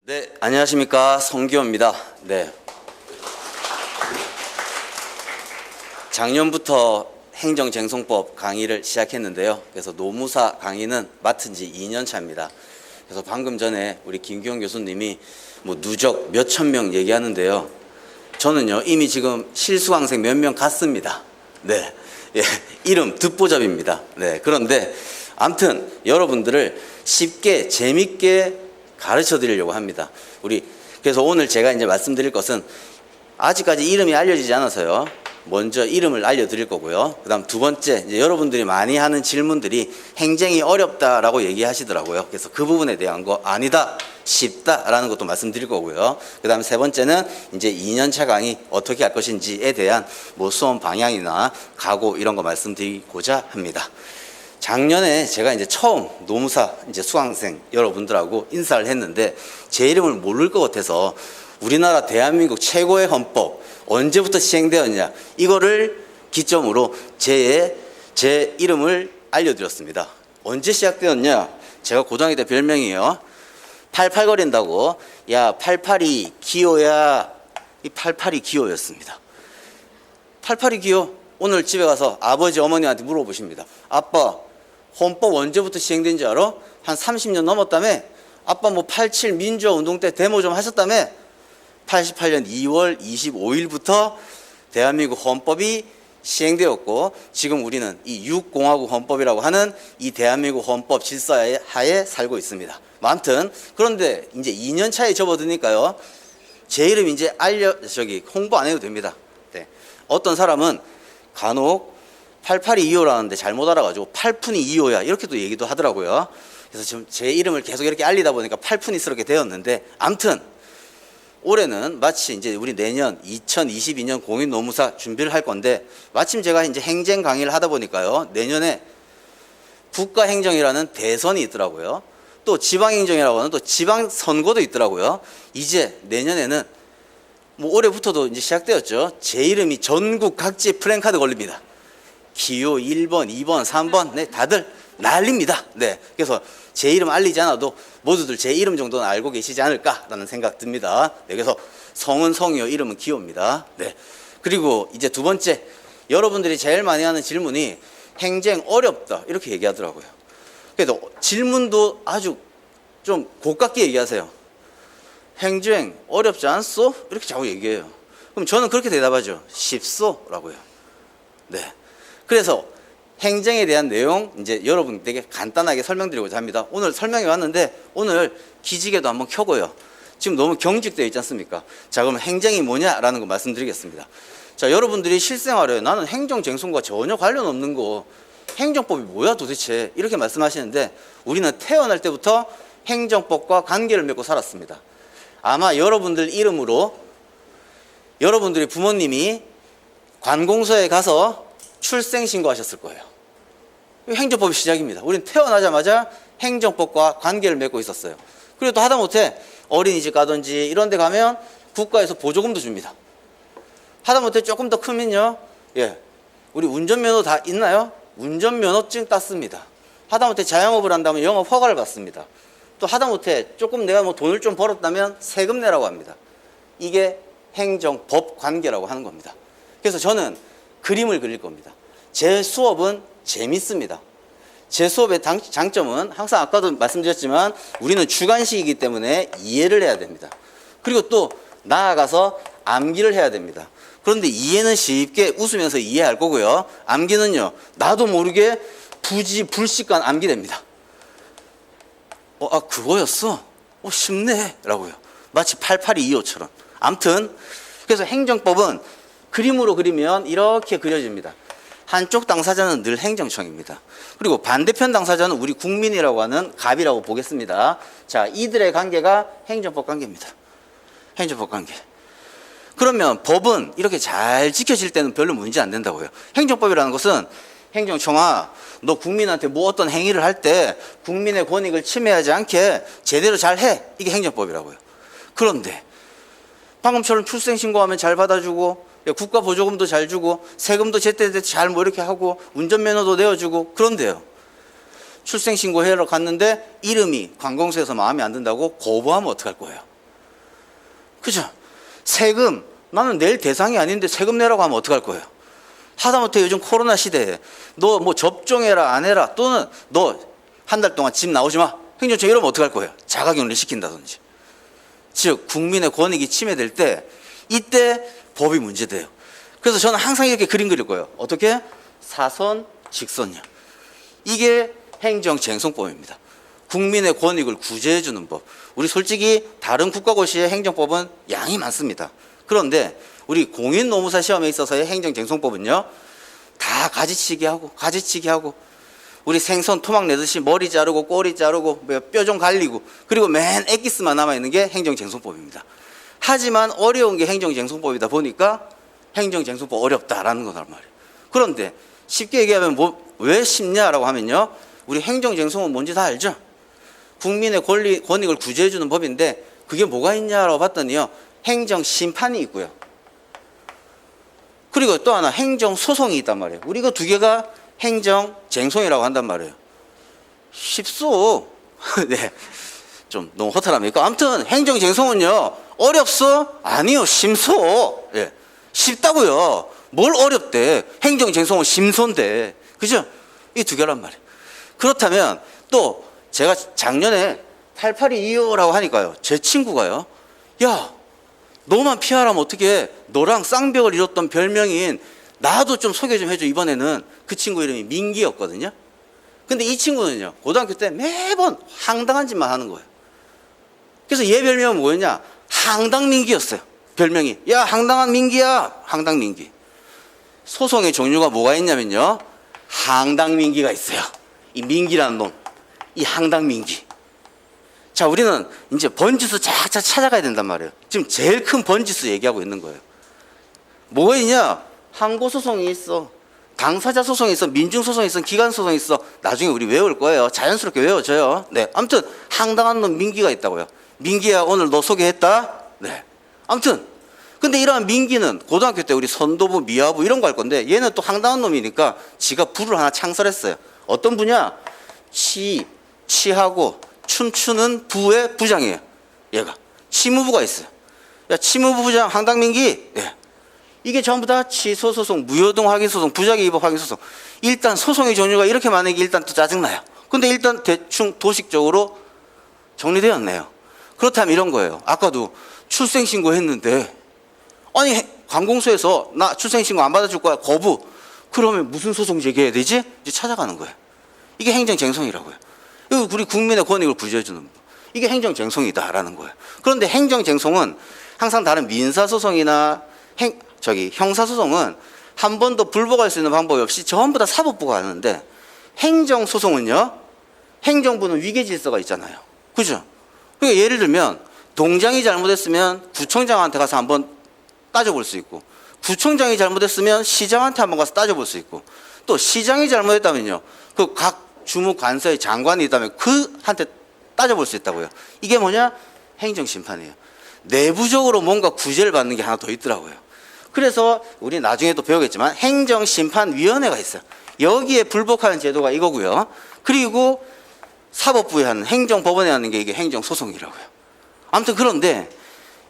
네, 안녕하십니까. 성기호입니다. 네. 작년부터 행정쟁송법 강의를 시작했는데요. 그래서 노무사 강의는 맡은 지 2년 차입니다. 그래서 방금 전에 우리 김기용 교수님이 뭐 누적 몇천 명 얘기하는데요. 저는요, 이미 지금 실수강생 몇 명 갔습니다. 네. 예, 이름 듣보잡입니다. 네. 그런데 아무튼 여러분들을 쉽게 재밌게 가르쳐 드리려고 합니다. 그래서 오늘 제가 이제 말씀드릴 것은 아직까지 이름이 알려지지 않아서요. 먼저 이름을 알려드릴 거고요. 그 다음 두 번째, 이제 여러분들이 많이 하는 질문들이 행정이 어렵다라고 얘기하시더라고요. 그래서 그 부분에 대한 거 아니다, 쉽다라는 것도 말씀드릴 거고요. 그 다음 세 번째는 이제 2년차 강의 어떻게 할 것인지에 대한 뭐 수업 방향이나 각오 이런 거 말씀드리고자 합니다. 작년에 제가 이제 처음 노무사 이제 수강생 여러분들하고 인사를 했는데 제 이름을 모를 것 같아서 우리나라 대한민국 최고의 헌법 언제부터 시행되었냐 이거를 기점으로 제 이름을 알려드렸습니다. 언제 시작되었냐? 제가 고등학교 때 별명이에요. 88거린다고. 야, 88이 기호야. 이 88이 기호였습니다. 88이 기호. 오늘 집에 가서 아버지 어머니한테 물어보십니다. 아빠, 헌법 언제부터 시행된지 알아? 한 30년 넘었다며? 아빠 뭐 87 민주화 운동 때 데모 좀 하셨다며? 88년 2월 25일부터 대한민국 헌법이 시행되었고 지금 우리는 이 6공화국 헌법이라고 하는 이 대한민국 헌법 질서하에 살고 있습니다. 아무튼 그런데 이제 2년 차에 접어드니까요. 제 이름 이제 홍보 안 해도 됩니다. 네. 어떤 사람은 간혹 88이 2호라는데 잘못 알아가지고 8푼이 2호야 이렇게도 얘기도 하더라고요. 그래서 지금 제 이름을 계속 이렇게 알리다 보니까 8푼이스럽게 되었는데 아무튼 올해는 마치 이제 우리 내년 2022년 공인노무사 준비를 할 건데 마침 제가 이제 행정 강의를 하다 보니까요. 내년에 국가행정이라는 대선이 있더라고요. 또 지방행정이라고 하는 또 지방선거도 있더라고요. 이제 내년에는 뭐 올해부터도 이제 시작되었죠. 제 이름이 전국 각지에 플랜카드 걸립니다. 기호 1번, 2번, 3번, 네, 다들 난립니다. 네. 그래서 제 이름 알리지 않아도 모두들 제 이름 정도는 알고 계시지 않을까라는 생각 듭니다. 네, 그래서 성은 성이요, 이름은 기호입니다. 네. 그리고 이제 두 번째, 여러분들이 제일 많이 하는 질문이 행정 어렵다 이렇게 얘기하더라고요. 그래도 질문도 아주 좀 고깝게 얘기하세요. 행정 어렵지 않소? 이렇게 자꾸 얘기해요. 그럼 저는 그렇게 대답하죠. 쉽소라고요. 네. 그래서 행정에 대한 내용 이제 여러분들에게 간단하게 설명드리고자 합니다. 오늘 설명해 왔는데 오늘 기지개도 한번 켜고요. 지금 너무 경직되어 있지 않습니까? 자, 그럼 행정이 뭐냐라는 거 말씀드리겠습니다. 자, 여러분들이 실생활에 나는 행정쟁송과 전혀 관련 없는 거 행정법이 뭐야 도대체 이렇게 말씀하시는데 우리는 태어날 때부터 행정법과 관계를 맺고 살았습니다. 아마 여러분들 이름으로 여러분들의 부모님이 관공서에 가서 출생신고하셨을 거예요. 행정법이 시작입니다. 우리는 태어나자마자 행정법과 관계를 맺고 있었어요. 그리고 또 하다못해 어린이집 가든지 이런 데 가면 국가에서 보조금도 줍니다. 하다못해 조금 더 크면요. 예, 우리 운전면허 다 있나요? 운전면허증 땄습니다. 하다못해 자영업을 한다면 영업 허가를 받습니다. 또 하다못해 조금 내가 뭐 돈을 좀 벌었다면 세금 내라고 합니다. 이게 행정법 관계라고 하는 겁니다. 그래서 저는 그림을 그릴 겁니다. 제 수업은 재밌습니다. 제 수업의 장점은 항상 아까도 말씀드렸지만 우리는 주관식이기 때문에 이해를 해야 됩니다. 그리고 또 나아가서 암기를 해야 됩니다. 그런데 이해는 쉽게 웃으면서 이해할 거고요. 암기는요. 나도 모르게 불식간 암기됩니다. 그거였어? 쉽네 라고요. 마치 8825처럼. 아무튼 그래서 행정법은 그림으로 그리면 이렇게 그려집니다. 한쪽 당사자는 늘 행정청입니다. 그리고 반대편 당사자는 우리 국민이라고 하는 갑이라고 보겠습니다. 자, 이들의 관계가 행정법 관계입니다. 행정법 관계. 그러면 법은 이렇게 잘 지켜질 때는 별로 문제 안 된다고요. 행정법이라는 것은 행정청아, 너 국민한테 뭐 어떤 행위를 할 때 국민의 권익을 침해하지 않게 제대로 잘 해. 이게 행정법이라고요. 그런데 방금처럼 출생신고하면 잘 받아주고 국가 보조금도 잘 주고 세금도 제때 잘 뭐 이렇게 하고 운전면허도 내어주고 그런데요. 출생신고하러 갔는데 이름이 관공서에서 마음에 안 든다고 거부하면 어떡할 거예요? 그죠? 세금, 나는 낼 대상이 아닌데 세금 내라고 하면 어떡할 거예요? 하다못해 요즘 코로나 시대에 너 뭐 접종해라 안 해라, 또는 너 한 달 동안 집 나오지 마, 행정처 이러면 어떡할 거예요? 자가격리 시킨다든지. 즉 국민의 권익이 침해될 때 이때 법이 문제돼요. 그래서 저는 항상 이렇게 그림 그릴 거예요. 어떻게? 사선, 직선이요. 이게 행정쟁송법입니다. 국민의 권익을 구제해주는 법. 우리 솔직히 다른 국가고시의 행정법은 양이 많습니다. 그런데 우리 공인노무사 시험에 있어서의 행정쟁송법은요, 다 가지치기 하고 우리 생선 토막 내듯이 머리 자르고 꼬리 자르고 뼈 좀 갈리고, 그리고 맨 엑기스만 남아있는 게 행정쟁송법입니다. 하지만 어려운 게 행정쟁송법이다 보니까 행정쟁송법 어렵다라는 거란 말이에요. 그런데 쉽게 얘기하면 왜 쉽냐라고 하면요, 우리 행정쟁송은 뭔지 다 알죠? 국민의 권익을 구제해주는 법인데 그게 뭐가 있냐라고 봤더니요, 행정심판이 있고요, 그리고 또 하나 행정소송이 있단 말이에요. 우리 그 두 개가 행정쟁송이라고 한단 말이에요. 쉽소. 네, 좀 너무 허탈합니까? 아무튼 행정쟁송은요, 어렵소? 아니요, 심소. 예, 쉽다고요. 뭘 어렵대? 행정쟁송은 심소인데, 그죠? 이 두 개란 말이에요. 그렇다면 또 제가 작년에 88225라고 하니까요, 제 친구가요, 야, 너만 피하라면 어떻게, 너랑 쌍벽을 이뤘던 별명인 나도 좀 소개 좀 해줘. 이번에는 그 친구 이름이 민기였거든요. 근데 이 친구는요, 고등학교 때 매번 황당한 짓만 하는 거예요. 그래서 얘 별명은 뭐였냐? 황당민기였어요. 별명이. 야, 황당한 민기야. 황당민기. 소송의 종류가 뭐가 있냐면요, 황당민기가 있어요. 이 민기라는 놈, 이 황당민기. 자, 우리는 이제 번지수 착착 찾아가야 된단 말이에요. 지금 제일 큰 번지수 얘기하고 있는 거예요. 뭐가 있냐? 항고소송이 있어, 당사자 소송이 있어, 민중소송이 있어, 기관소송이 있어. 나중에 우리 외울 거예요. 자연스럽게 외워져요. 네, 아무튼 황당한 놈 민기가 있다고요. 민기야, 오늘 너 소개했다? 네. 아무튼 근데 이러한 민기는 고등학교 때 우리 선도부, 미화부 이런 거 할 건데, 얘는 또 황당한 놈이니까 지가 부를 하나 창설했어요. 어떤 부냐? 치하고 춤추는 부의 부장이에요. 얘가 치무부가 있어요. 야, 치무부 부장 황당민기. 예. 이게 전부 다 취소소송, 무효동 확인소송, 부작위 위법 확인소송. 일단 소송의 종류가 이렇게 많은 게 일단 또 짜증나요. 근데 일단 대충 도식적으로 정리되었네요. 그렇다면 이런 거예요. 아까도 출생신고 했는데, 아니 관공서에서 나 출생신고 안 받아줄 거야, 거부. 그러면 무슨 소송 제기해야 되지? 이제 찾아가는 거예요. 이게 행정쟁송이라고요. 이거 우리 국민의 권익을 구제해주는 거. 이게 행정쟁송이다라는 거예요. 그런데 행정쟁송은 항상 다른 민사소송이나 형사소송은 한 번도 불복할 수 있는 방법이 없이 전부 다 사법부가 하는데, 행정소송은요, 행정부는 위계질서가 있잖아요. 그죠? 그러니까 예를 들면 동장이 잘못했으면 구청장한테 가서 한번 따져볼 수 있고, 구청장이 잘못했으면 시장한테 한번 가서 따져볼 수 있고, 또 시장이 잘못했다면요, 그 각 주무관서의 장관이 있다면 그한테 따져볼 수 있다고요. 이게 뭐냐? 행정심판이에요. 내부적으로 뭔가 구제를 받는 게 하나 더 있더라고요. 그래서 우리 나중에 또 배우겠지만 행정심판위원회가 있어요. 여기에 불복하는 제도가 이거고요. 그리고 사법부에 하는, 행정법원에 하는 게 이게 행정소송이라고요. 아무튼 그런데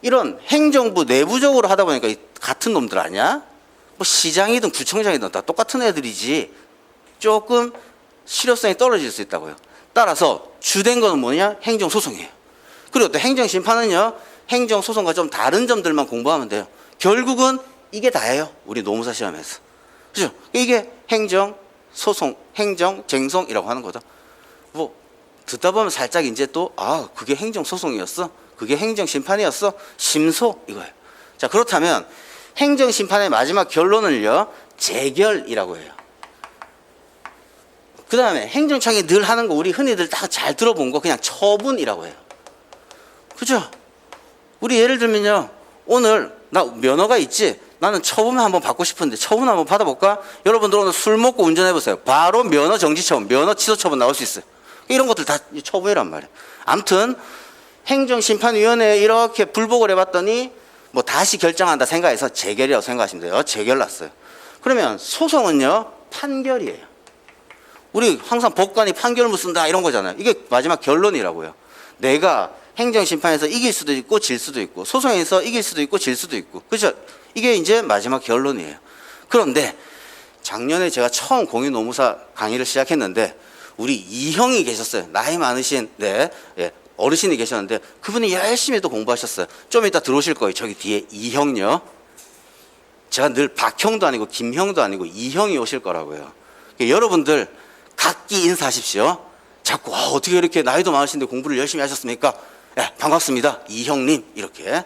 이런 행정부 내부적으로 하다 보니까 같은 놈들 아니야? 뭐 시장이든 구청장이든 다 똑같은 애들이지, 조금 실효성이 떨어질 수 있다고요. 따라서 주된 거는 뭐냐? 행정소송이에요. 그리고 또 행정심판은요, 행정소송과 좀 다른 점들만 공부하면 돼요. 결국은 이게 다예요. 우리 노무사 시험에서. 그죠? 이게 행정소송, 행정쟁송이라고 하는 거죠. 뭐 듣다 보면 살짝 이제 또, 아, 그게 행정소송이었어? 그게 행정심판이었어? 심소? 이거예요. 자, 그렇다면 행정심판의 마지막 결론을요, 재결이라고 해요. 그 다음에 행정청이 늘 하는 거, 우리 흔히들 다 잘 들어본 거, 그냥 처분이라고 해요. 그죠? 우리 예를 들면요, 오늘 나 면허가 있지? 나는 처분 한번 받고 싶은데 처분 한번 받아볼까? 여러분들 오늘 술 먹고 운전해보세요. 바로 면허 정지 처분, 면허 취소 처분 나올 수 있어요. 이런 것들 다 처분이란 말이에요. 아무튼 행정심판위원회에 이렇게 불복을 해봤더니 뭐 다시 결정한다 생각해서 재결이라고 생각하시면 돼요. 재결 났어요. 그러면 소송은요, 판결이에요. 우리 항상 법관이 판결문 쓴다 이런 거잖아요. 이게 마지막 결론이라고요. 내가 행정심판에서 이길 수도 있고 질 수도 있고 소송에서 이길 수도 있고 질 수도 있고 그렇죠. 이게 이제 마지막 결론이에요. 그런데 작년에 제가 처음 공인노무사 강의를 시작했는데 우리 이형이 계셨어요. 나이 많으신 어르신이 계셨는데 그분이 열심히 또 공부하셨어요. 좀 이따 들어오실 거예요. 저기 뒤에 이형요. 제가 늘 박형도 아니고 김형도 아니고 이형이 오실 거라고요. 여러분들 각기 인사하십시오. 자꾸 어떻게 이렇게 나이도 많으신데 공부를 열심히 하셨습니까? 반갑습니다. 이형님 이렇게.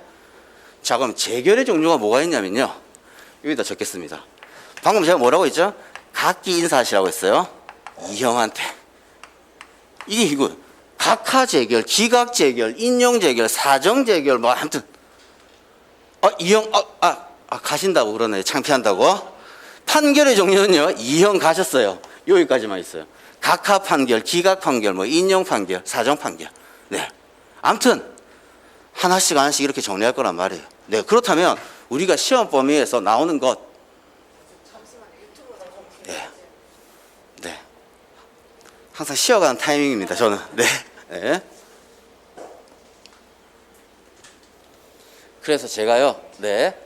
자 그럼 재결의 종류가 뭐가 있냐면요. 여기다 적겠습니다. 방금 제가 뭐라고 했죠? 각기 인사하시라고 했어요. 이형한테. 이거 각하 재결, 기각 재결, 인용 재결, 사정 재결 뭐 아무튼 이형 가신다고 그러네. 창피한다고. 판결의 종류는요. 이형 가셨어요. 여기까지만 있어요. 각하 판결, 기각 판결, 뭐 인용 판결, 사정 판결. 네. 아무튼 하나씩 이렇게 정리할 거란 말이에요. 네. 그렇다면 우리가 시험 범위에서 나오는 것. 네. 네. 항상 쉬어가는 타이밍입니다. 저는. 네. 네. 그래서 제가요. 네.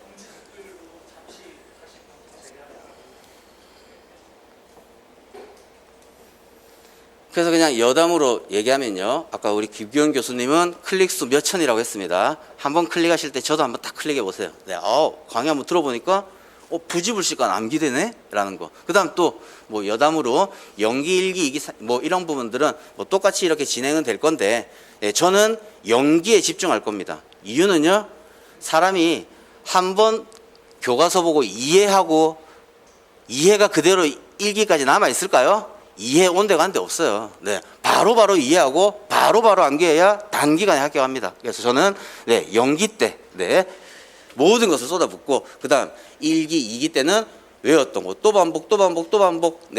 그래서 그냥 여담으로 얘기하면요. 아까 우리 김규현 교수님은 클릭수 몇 천이라고 했습니다. 한번 클릭하실 때 저도 한번 딱 클릭해 보세요. 네, 강의 한번 들어보니까 부지불식간 암기되네? 라는 거. 그 다음 또 뭐 여담으로 연기, 일기, 이기, 뭐 이런 부분들은 뭐 똑같이 이렇게 진행은 될 건데 저는 연기에 집중할 겁니다. 이유는요. 사람이 한번 교과서 보고 이해하고 이해가 그대로 일기까지 남아 있을까요? 이해 온데 간데 없어요. 네, 바로 이해하고 바로 암기해야 단기간에 합격합니다. 그래서 저는 연기 때 모든 것을 쏟아붓고 그다음 1기, 2기 때는 외웠던 거 또 반복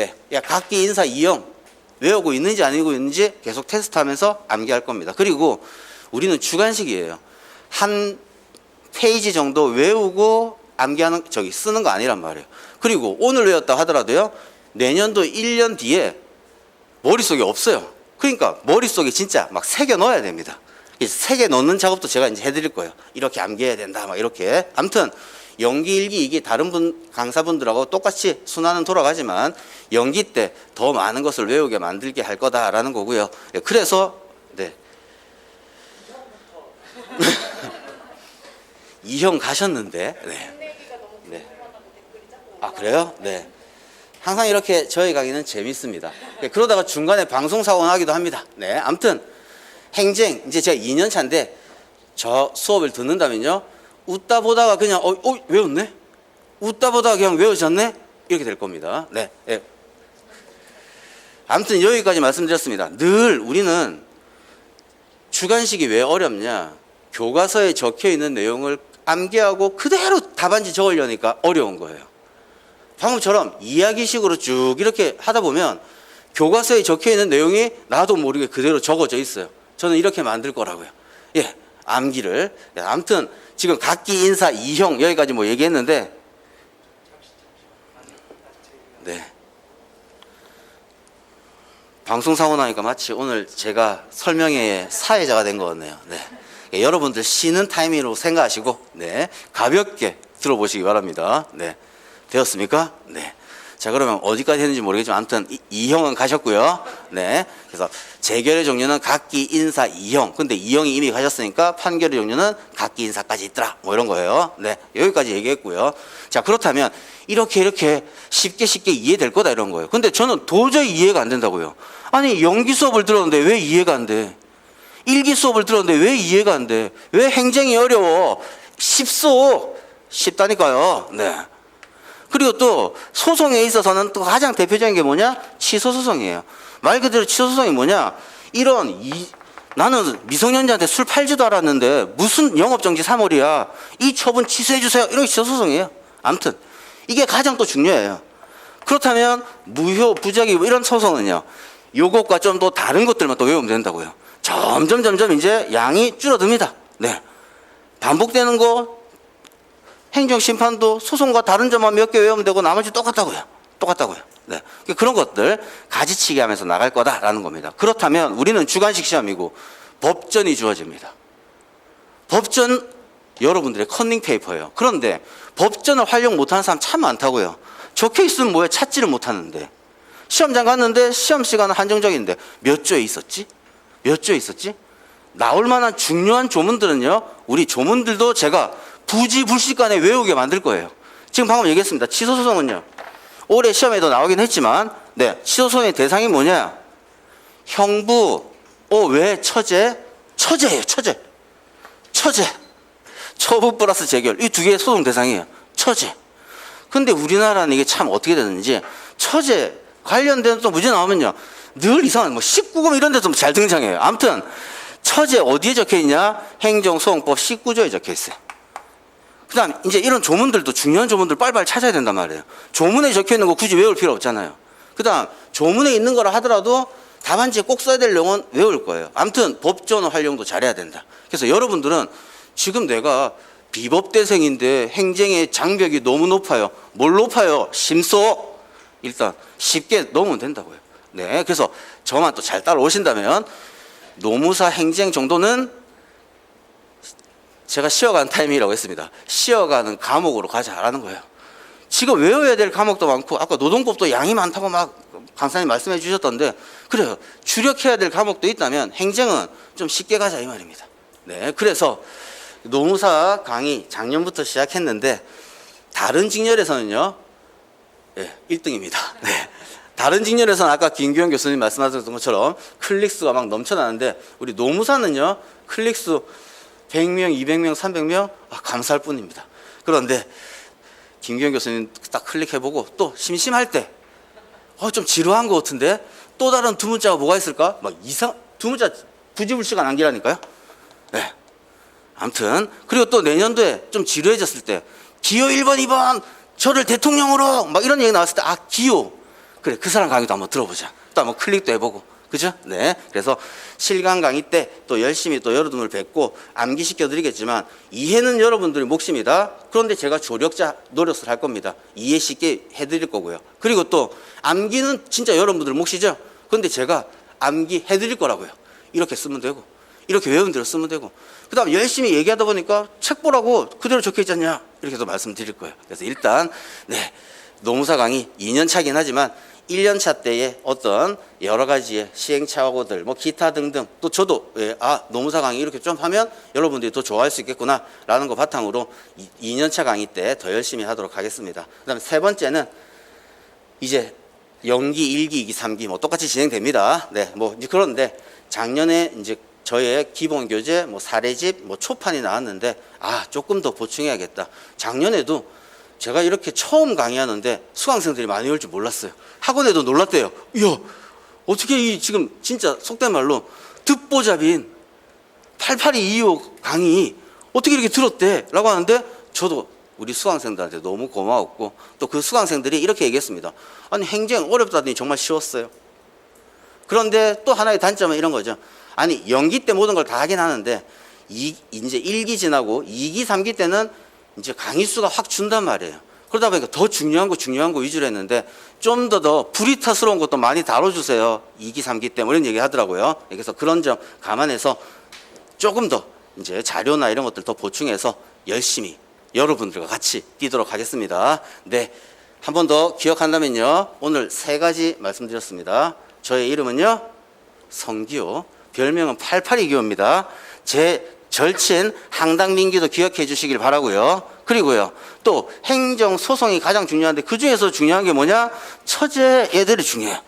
각기 인사 이형 외우고 있는지 안 외우고 있는지 계속 테스트하면서 암기할 겁니다. 그리고 우리는 주관식이에요. 한 페이지 정도 외우고 암기하는 쓰는 거 아니란 말이에요. 그리고 오늘 외웠다 하더라도요. 내년도 1년 뒤에 머릿속에 없어요. 그러니까 머릿속에 진짜 막 새겨 넣어야 됩니다. 새겨 넣는 작업도 제가 이제 해드릴 거예요. 이렇게 암기해야 된다. 막 이렇게. 아무튼 연기, 일기, 이게 다른 강사분들하고 똑같이 순환은 돌아가지만 연기 때 더 많은 것을 외우게 만들게 할 거다라는 거고요. 그래서 이형 가셨는데. 그래요? 네. 항상 이렇게 저희 강의는 재밌습니다. 그러다가 중간에 방송사고 나기도 합니다. 네. 아무튼 행정 이제 제가 2년 차인데 저 수업을 듣는다면요. 웃다 보다가 그냥 외웠네? 웃다 보다가 그냥 외워졌네? 이렇게 될 겁니다. 네. 네. 아무튼 여기까지 말씀드렸습니다. 늘 우리는 주관식이 왜 어렵냐? 교과서에 적혀 있는 내용을 암기하고 그대로 답안지 적으려니까 어려운 거예요. 방금처럼 이야기식으로 쭉 이렇게 하다 보면 교과서에 적혀 있는 내용이 나도 모르게 그대로 적어져 있어요. 저는 이렇게 만들 거라고요. 암기를. 아무튼 지금 각기 인사 이형 여기까지 뭐 얘기했는데 방송 사고 나니까 마치 오늘 제가 설명회의 사회자가 된 것 같네요. 여러분들 쉬는 타이밍으로 생각하시고 가볍게 들어보시기 바랍니다. 되었습니까? 자, 그러면 어디까지 했는지 모르겠지만 아무튼 이형은 가셨고요. 그래서 재결의 종류는 각기 인사 이형. 근데 이형이 이미 가셨으니까 판결의 종류는 각기 인사까지 있더라. 뭐 이런 거예요. 여기까지 얘기했고요. 자, 그렇다면 이렇게 쉽게 이해될 거다 이런 거예요. 근데 저는 도저히 이해가 안 된다고요. 아니, 연기 수업을 들었는데 왜 이해가 안 돼? 일기 수업을 들었는데 왜 이해가 안 돼? 왜 행정이 어려워? 쉽다니까요. 그리고 또 소송에 있어서는 또 가장 대표적인 게 뭐냐? 취소소송이에요. 말 그대로 취소소송이 뭐냐? 나는 미성년자한테 술 팔지도 않았는데 무슨 영업정지 3월이야. 이 처분 취소해주세요. 이런 게 취소소송이에요. 아무튼 이게 가장 또 중요해요. 그렇다면 무효, 부작위 이런 소송은요. 요것과 좀 더 다른 것들만 또 외우면 된다고요. 점점 이제 양이 줄어듭니다. 반복되는 거 행정심판도 소송과 다른 점만 몇 개 외우면 되고 나머지 똑같다고요. 그런 것들 가지치기 하면서 나갈 거다라는 겁니다. 그렇다면 우리는 주관식 시험이고 법전이 주어집니다. 법전 여러분들의 컨닝 페이퍼예요. 그런데 법전을 활용 못하는 사람 참 많다고요. 적혀 있으면 뭐에 찾지를 못하는데, 시험장 갔는데 시험 시간은 한정적인데 몇 조에 있었지? 몇 조에 있었지? 나올 만한 중요한 조문들은요, 우리 조문들도 제가 부지불식간에 외우게 만들 거예요. 지금 방금 얘기했습니다. 취소소송은요, 올해 시험에도 나오긴 했지만, 네, 취소소송의 대상이 뭐냐? 형부, 왜 처제? 처제예요, 처제. 처제. 처분 플러스 재결. 이 두 개의 소송 대상이에요. 처제. 근데 우리나라는 이게 참 어떻게 되는지, 처제 관련된 또 문제 나오면요, 늘 이상한 19금 이런 데도 잘 등장해요. 아무튼 처제 어디에 적혀 있냐? 행정소송법 19조에 적혀 있어요. 그다음 이제 이런 조문들도, 중요한 조문들 빨리빨리 찾아야 된단 말이에요. 조문에 적혀 있는 거 굳이 외울 필요 없잖아요. 그다음 조문에 있는 거라 하더라도 답안지에 꼭 써야 될 내용은 외울 거예요. 아무튼 법전 활용도 잘해야 된다. 그래서 여러분들은 지금 내가 비법대생인데 행정의 장벽이 너무 높아요. 뭘 높아요? 심소. 일단 쉽게 넘으면 된다고요. 네, 그래서 저만 또 잘 따라오신다면 노무사 행정 정도는 제가 쉬어가는 타이밍이라고 했습니다. 쉬어가는 과목으로 가자라는 거예요. 지금 외워야 될 과목도 많고, 아까 노동법도 양이 많다고 막 강사님 말씀해 주셨던데, 그래요. 주력해야 될 과목도 있다면 행정은 좀 쉽게 가자 이 말입니다. 네, 그래서 노무사 강의 작년부터 시작했는데 다른 직렬에서는요, 네, 1등입니다. 네. 다른 직렬에서는 아까 김규현 교수님 말씀하셨던 것처럼 클릭수가 막 넘쳐나는데, 우리 노무사는요, 클릭수 100명, 200명, 300명 감사할 뿐입니다. 그런데 김규현 교수님 딱 클릭해보고 또 심심할 때 좀 지루한 것 같은데 또 다른 두 문자가 뭐가 있을까? 막 두 문자 부지불식간 남기라니까요. 네. 아무튼 그리고 또 내년도에 좀 지루해졌을 때 기호 1번, 2번 저를 대통령으로 막 이런 얘기 나왔을 때, 기호, 그래, 그 사람 강의도 한번 들어보자. 또 한번 클릭도 해보고. 그죠? 네. 그래서 실강 강의 때 또 열심히 또 여러분을 뵙고 암기시켜 드리겠지만, 이해는 여러분들의 몫입니다. 그런데 제가 조력자 노력을 할 겁니다. 이해 쉽게 해드릴 거고요. 그리고 또 암기는 진짜 여러분들 몫이죠. 그런데 제가 암기 해드릴 거라고요. 이렇게 쓰면 되고, 이렇게 외운 대로 쓰면 되고, 그 다음 열심히 얘기하다 보니까 책 보라고 그대로 적혀 있잖냐, 이렇게 또 말씀드릴 거예요. 그래서 일단 네, 노무사 강의 2년 차긴 하지만 1년 차 때의 어떤 여러 가지의 시행착오들, 기타 등등, 또 저도 노무사 강의 이렇게 좀 하면 여러분들이 더 좋아할 수 있겠구나라는 거 바탕으로 2년 차 강의 때 더 열심히 하도록 하겠습니다. 그다음에 세 번째는 이제 연기 1기, 2기, 3기 똑같이 진행됩니다. 네, 이제 그런데 작년에 이제 저의 기본 교재, 사례집, 초판이 나왔는데 조금 더 보충해야겠다. 작년에도 제가 이렇게 처음 강의하는데 수강생들이 많이 올 줄 몰랐어요. 학원에도 놀랐대요. 이야, 어떻게 지금 진짜 속된 말로 듣보잡인 8822호 강의 어떻게 이렇게 들었대? 라고 하는데, 저도 우리 수강생들한테 너무 고마웠고, 또 그 수강생들이 이렇게 얘기했습니다. 아니, 행정 어렵다더니 정말 쉬웠어요. 그런데 또 하나의 단점은 이런 거죠. 아니, 연기 때 모든 걸 다 하긴 하는데 이제 1기 지나고 2기, 3기 때는 이제 강의 수가 확 준단 말이에요. 그러다 보니까 더 중요한 거 위주로 했는데, 좀 더 불이타스러운 것도 많이 다뤄주세요. 2기, 3기 때 이런 얘기 하더라고요. 그래서 그런 점 감안해서 조금 더 이제 자료나 이런 것들 더 보충해서 열심히 여러분들과 같이 뛰도록 하겠습니다. 네, 한 번 더 기억한다면요, 오늘 3가지 말씀드렸습니다. 저의 이름은요, 성기호, 별명은 8822호입니다. 제 절친 항당민기도 기억해 주시길 바라고요. 그리고요, 또 행정소송이 가장 중요한데 그 중에서 중요한 게 뭐냐? 처제 얘들이 중요해요.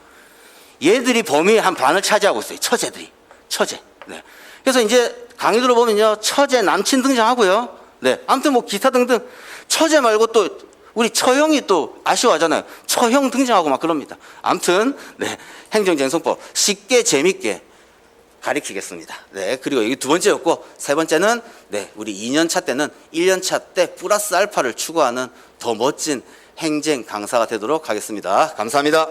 얘들이 범위의 한 반을 차지하고 있어요. 처제들이. 처제. 네. 그래서 이제 강의 들어보면요, 처제 남친 등장하고요. 네. 아무튼 기타 등등. 처제 말고 또 우리 처형이 또 아쉬워하잖아요. 처형 등장하고 막 그럽니다. 아무튼 네, 행정쟁송법 쉽게 재밌게 가르치겠습니다. 네, 그리고 이게 2번째였고, 3번째는 네, 우리 2년 차 때는 1년 차 때 플러스 알파를 추구하는 더 멋진 행정 강사가 되도록 하겠습니다. 감사합니다.